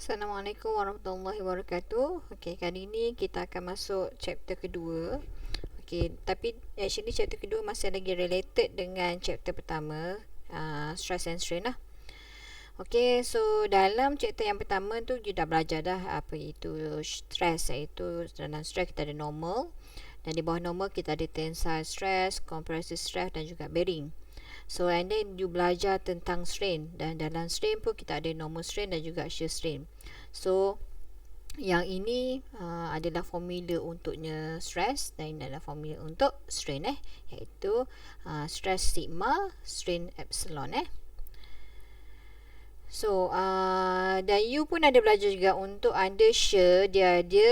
Assalamualaikum warahmatullahi wabarakatuh. Okey, kali ini kita akan masuk chapter kedua. Okey, tapi actually chapter kedua masih lagi related dengan chapter pertama, stress and strain lah. Okey, so dalam chapter yang pertama tu kita dah belajar dah apa itu stress, iaitu dalam stress kita ada normal, dan di bawah normal kita ada tensile stress, compressive stress dan juga bearing. So and then you belajar tentang strain, dan dalam strain pun kita ada normal strain dan juga shear strain. So yang ini adalah formula untuknya stress dan ini adalah formula untuk strain iaitu stress sigma, strain epsilon So dan you pun ada belajar juga untuk under shear dia ada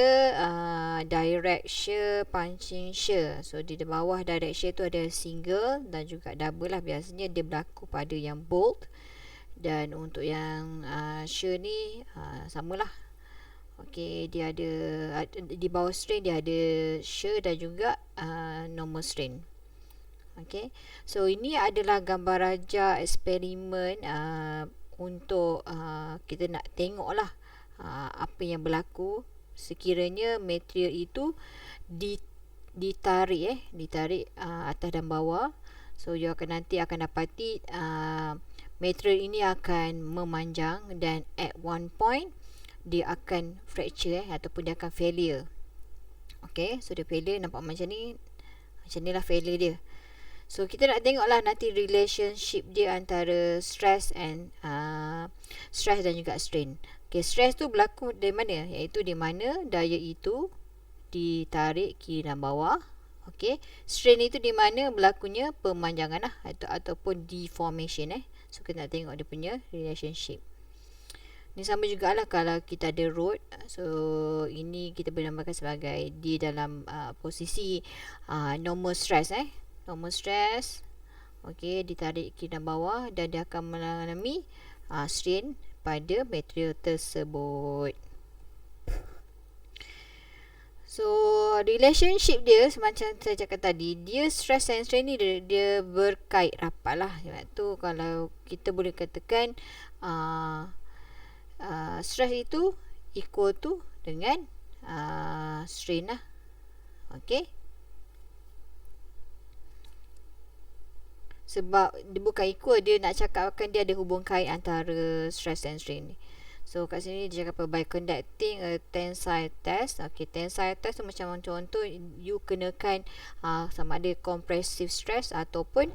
direct shear, punching shear. So di bawah direct shear tu ada single dan juga double lah. Biasanya dia berlaku pada yang bolt, dan untuk yang shear ni samalah. Okey, dia ada di bawah strain dia ada shear dan juga normal strain. Okey, so ini adalah gambar raja eksperimen untuk kita nak tengok lah apa yang berlaku sekiranya material itu ditarik atas dan bawah. So you nanti akan dapati material ini akan memanjang dan at one point dia akan fracture ataupun dia akan failure. Okay, so dia failure nampak macam ni lah failure dia. So kita nak tengok lah nanti relationship dia antara stress dan juga strain. Okay, stress tu berlaku dari mana? Iaitu di mana daya itu ditarik kiri dan bawah. Okay, strain itu di mana berlakunya pemanjangan lah ataupun deformation So kita nak tengok dia punya relationship. Ni sama jugalah kalau kita ada road. So ini kita boleh namakan sebagai di dalam posisi normal stress normal stress. Okey, ditarik kiri dan bawah dan dia akan mengalami strain pada material tersebut. So relationship dia macam saya cakap tadi, dia stress and strain ni dia berkait rapat lah. Sebab tu kalau kita boleh katakan stress itu equal to dengan strain lah. Okey, sebab dia bukan equal, dia nak cakapkan dia ada hubung kait antara stress dan strain ni. So kat sini dia cakap by conducting a tensile test. Okay, tensile test tu macam contoh you kenakan sama ada compressive stress ataupun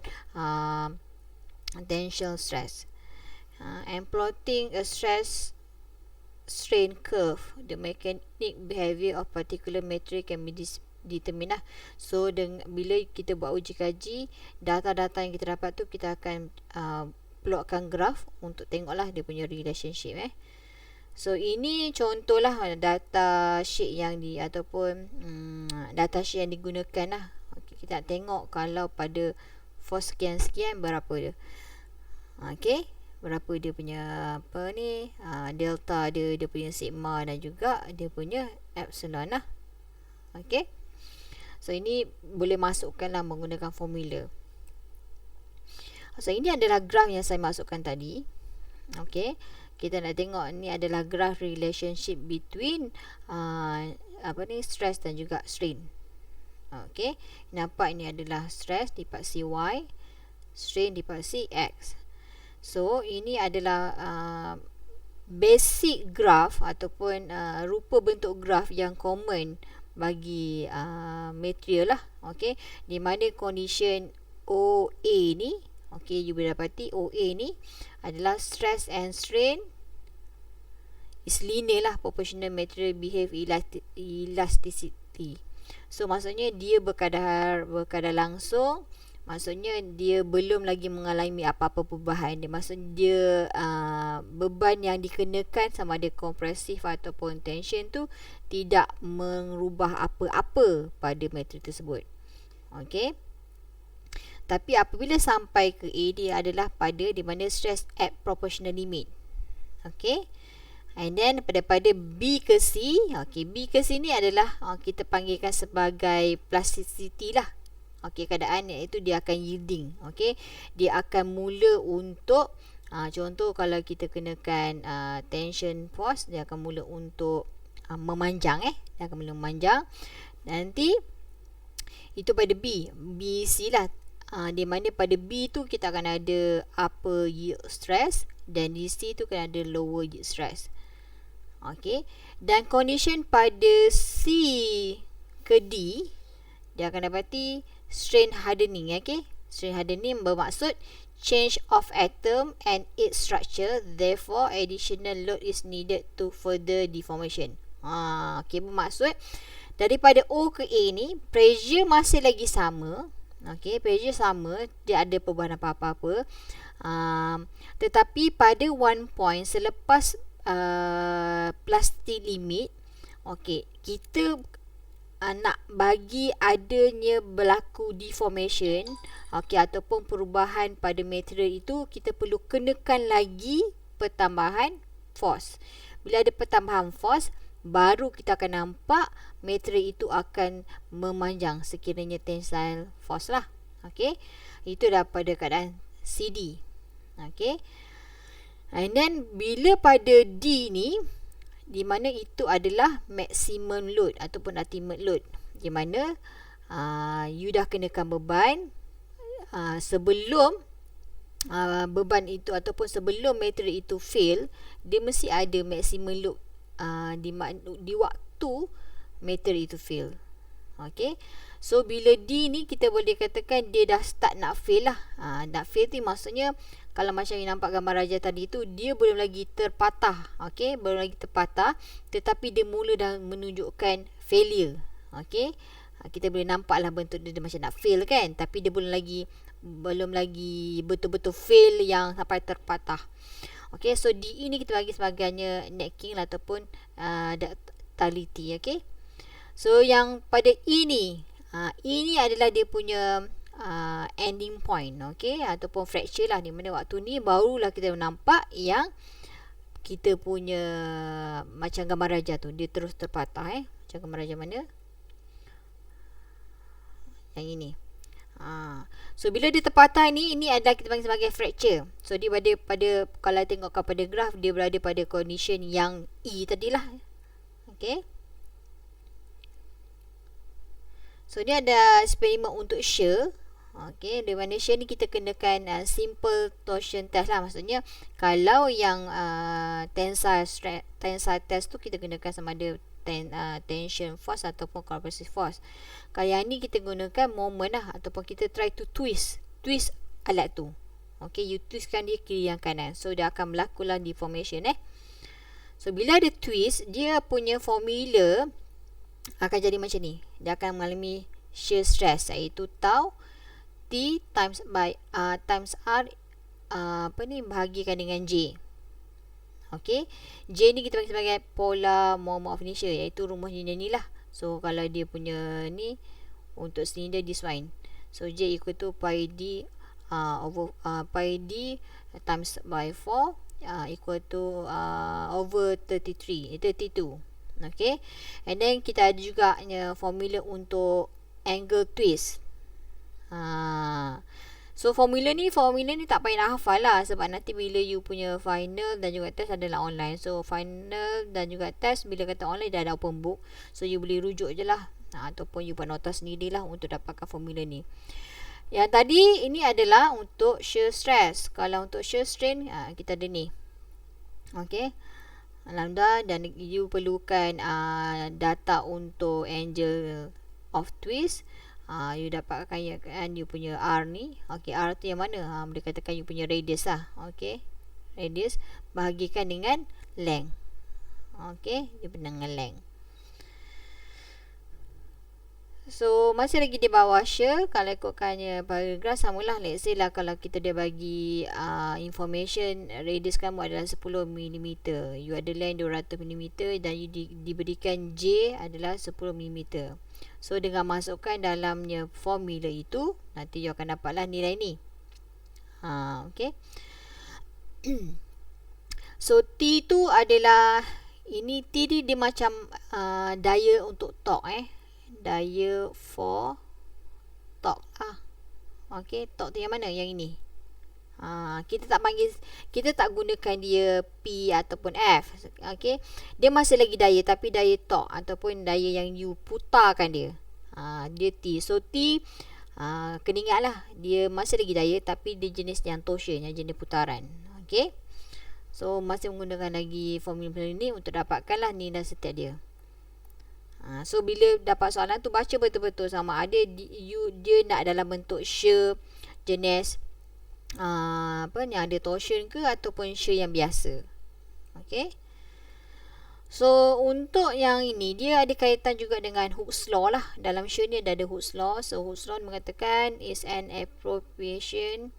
tension stress, and plotting a stress strain curve, the mechanic behavior of particular material can be determine lah. So bila kita buat uji kaji, data-data yang kita dapat tu kita akan plotkan graf untuk tengoklah dia punya relationship So ini contohlah data sheet yang ataupun data sheet yang digunakan lah. Okay, kita nak tengok kalau pada force sekian-sekian berapa dia. Okay, berapa dia punya delta dia punya sigma dan juga dia punya epsilon lah. Okay, so ini boleh masukkan lah menggunakan formula. So ini adalah graf yang saya masukkan tadi. Okay, kita nak tengok ni adalah graph relationship between stress dan juga strain. Okay, nampak ni adalah stress dipaksi Y, strain dipaksi X. So ini adalah basic graph ataupun rupa bentuk graph yang common bagi material lah. Okay, di mana condition OA ni, okay, you boleh dapati OA ni adalah stress and strain is linear lah, proportional material behave elasticity. So maksudnya dia berkadar langsung, maksudnya dia belum lagi mengalami apa-apa perubahan. Dia maksudnya dia beban yang dikenakan sama ada kompresif ataupun tension tu tidak mengubah apa-apa pada material tersebut. Okay, tapi apabila sampai ke A, dia adalah pada di mana stress at proportional limit. Okay, and then pada B ke C. Okay, B ke C ni adalah kita panggilkan sebagai plasticity lah. Okay, keadaan iaitu dia akan yielding. Okay, dia akan mula untuk Contoh kalau kita kenakan tension force, dia akan mula untuk memanjang. Dia akan mula memanjang. Nanti itu pada BC lah. Di mana pada B tu kita akan ada upper yield stress, dan di C tu akan ada lower yield stress. Okey. Dan condition pada C ke D, dia akan dapati strain hardening. Okey. Strain hardening bermaksud change of atom and its structure, therefore additional load is needed to further deformation. Okey, bermaksud daripada O ke A ni pressure masih lagi sama. Okey, pressure sama, dia ada perubahan apa-apa. Tetapi pada one point selepas plastic limit, okey, kita nak bagi adanya berlaku deformation, okey, ataupun perubahan pada material itu, kita perlu kenakan lagi pertambahan force. Bila ada pertambahan force, baru kita akan nampak material itu akan memanjang sekiranya tensile force lah. Okey, itu daripada keadaan CD. Okey, and then bila pada D ni, di mana itu adalah maximum load ataupun ultimate load, di mana you dah kenakan beban sebelum beban itu ataupun sebelum material itu fail, dia mesti ada maximum load di waktu material itu fail. Okey, so bila D ni kita boleh katakan dia dah start nak fail lah. Nak fail tu maksudnya, kalau macam yang nampak gambar raja tadi tu, dia belum lagi terpatah. Okey, belum lagi terpatah, tetapi dia mula dah menunjukkan failure. Okey, kita boleh nampak lah bentuk dia macam nak fail kan, tapi dia belum lagi betul-betul fail yang sampai terpatah. Okey, so D ini kita bagi sebagainya necking lah, ataupun ductility. Okey, so yang pada ini adalah dia punya ending point, okey, ataupun fracture lah, di mana waktu ni barulah kita nampak yang kita punya macam gambar raja tu, dia terus terpatah. Macam gambar raja mana? Yang ini. So bila dia terpatah ni, ini adalah kita panggil sebagai fracture. So dia pada kalau tengok pada graf, dia berada pada condition yang E tadilah. Okey. So dia ada eksperimen untuk shear. Okey, di mana shear ni kita kenakan simple torsion test lah. Maksudnya kalau yang tensile test tu kita kenakan sama ada tension force ataupun compressive force. Kalau yang ni kita gunakan moment lah, ataupun kita try to twist alat tu. Okey, you twistkan dia kiri yang kanan, so dia akan berlakulah deformation. So bila ada twist, dia punya formula akan jadi macam ni. Dia akan mengalami shear stress, iaitu tau T times R bahagikan dengan J. Okey, J ni kita panggil sebagai polar moment of inertia, iaitu rumusnya ni lah. So kalau dia punya ni untuk silinder this one, so J equal to pi D pi D times by 4 equal to over 32. Okay, and then kita ada juga formula untuk angle twist. So formula ni tak payah nak hafal lah, sebab nanti bila you punya final dan juga test adalah online. So final dan juga test bila kata online dah ada open book, so you boleh rujuk je lah, ataupun you buat nota sendiri lah untuk dapatkan formula ni. Yang tadi ini adalah untuk shear stress. Kalau untuk shear strain, kita ada ni. Okay, alhamdulillah. Dan you perlukan data untuk angle of twist. You dapatkan you punya R ni. Okay, R tu yang mana? Boleh katakan you punya radius lah. Okay, radius bahagikan dengan length. Okay, dia dengan length. So masih lagi di bawah shear. Kalau ikutkannya paragraf, samalah. Let's say lah kalau kita dia bagi information radius kamu adalah 10mm, you ada length 200mm, dan you diberikan J adalah 10mm. So dengan masukkan dalamnya formula itu, nanti you akan dapatlah nilai ni. Okay. So T tu adalah, ini T ni dia macam daya untuk torque. Daya for torque. Okay, torque tu yang mana? Yang ini. Kita tak gunakan dia P ataupun F. Okey, dia masih lagi daya, tapi daya torque ataupun daya yang you putarkan dia. Dia T. So T, kena ingatlah, dia masih lagi daya, tapi dia jenis yang torsion, yang jenis putaran. Okey, so masih menggunakan lagi formula ini untuk dapatkanlah nilai setiap dia. So bila dapat soalan tu, baca betul-betul sama ada dia nak dalam bentuk shear jenis yang ada torsion ke ataupun shear yang biasa. Okey. So untuk yang ini, dia ada kaitan juga dengan Hooke's law lah. Dalam shear ni ada Hooke's law. So Hooke's law mengatakan is an approximation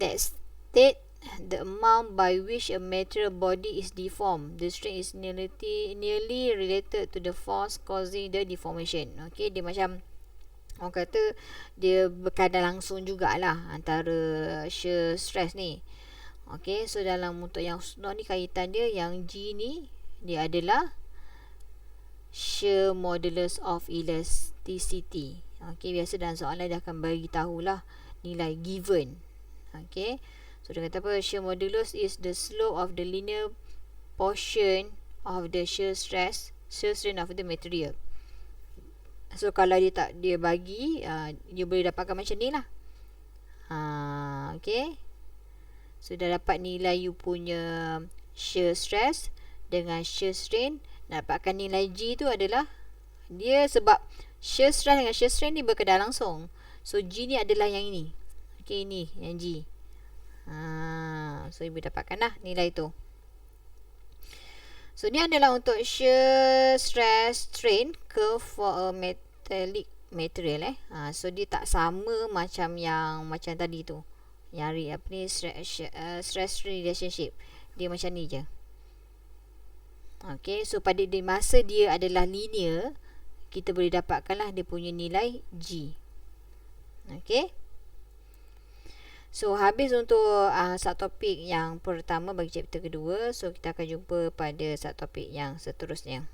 that state the amount by which a material body is deformed. The strain is nearly related to the force causing the deformation. Okey, dia macam orang kata dia berkaitan langsung jugalah antara shear stress ni. Okey, so dalam untuk yang Hooke's ni, kaitan dia yang G ni, dia adalah shear modulus of elasticity. Okey, biasa dalam soalan dia akan bagi tahulah nilai given. Okey, so dia kata apa? Shear modulus is the slope of the linear portion of the shear strain of the material. So kalau dia bagi, you boleh dapatkan macam ni lah. Okey, so dah dapat nilai you punya shear stress dengan shear strain. Dapatkan nilai G tu adalah dia, sebab shear stress dengan shear strain ni berkenan langsung. So G ni adalah yang ini. Okey, ini yang G. So ibu dapatkan lah nilai tu. So ni adalah untuk shear stress strain curve for a metallic material. So dia tak sama macam tadi tu, yang stress strain relationship. Dia macam ni je. Okay, so pada masa dia adalah linear, kita boleh dapatkan lah dia punya nilai G. Okay, so habis untuk subtopik yang pertama bagi chapter kedua. So kita akan jumpa pada subtopik yang seterusnya.